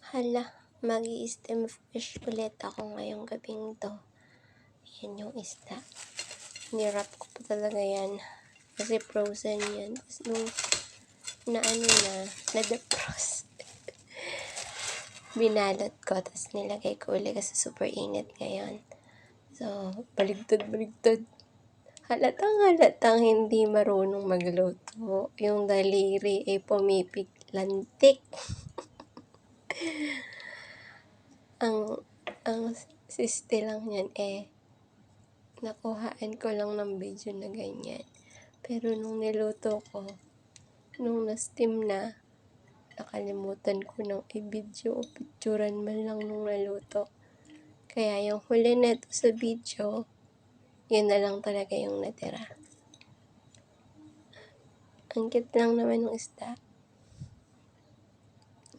Hala, mag-i-steam fish ulit ako ngayong gabing to. Yan yung isda. Nirap ko pa talaga yan. Kasi frozen yan. Tapos nung na-defrost. Binalot ko. Tapos nilagay ko ulit kasi super init ngayon. So, baligtad. Halatang hindi marunong magluto. Yung daliri ay pumipiglantik. Ang siste lang yan nakuhaan ko lang ng video na ganyan. Pero nung niluto ko, nung na-steam na, nakalimutan ko ng i-video o picturean man lang nung naluto. Kaya yung huli neto sa video, yun na lang talaga yung natira. Ang cute lang naman ng isda.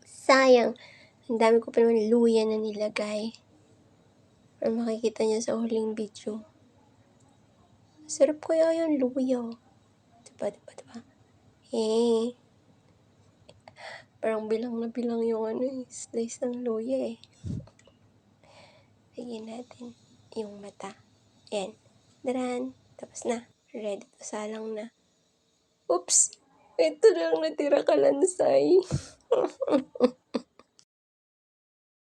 Sayang, ang dami ko pa naman luya na nilagay. Pero makikita niyo sa huling video. Sarap kaya yung luya. Diba? Parang bilang na bilang yung slice ng luya Bigyan natin yung mata. Yan. Daran. Tapos na. Ready to salang na. Oops! Ito lang natira kalansay.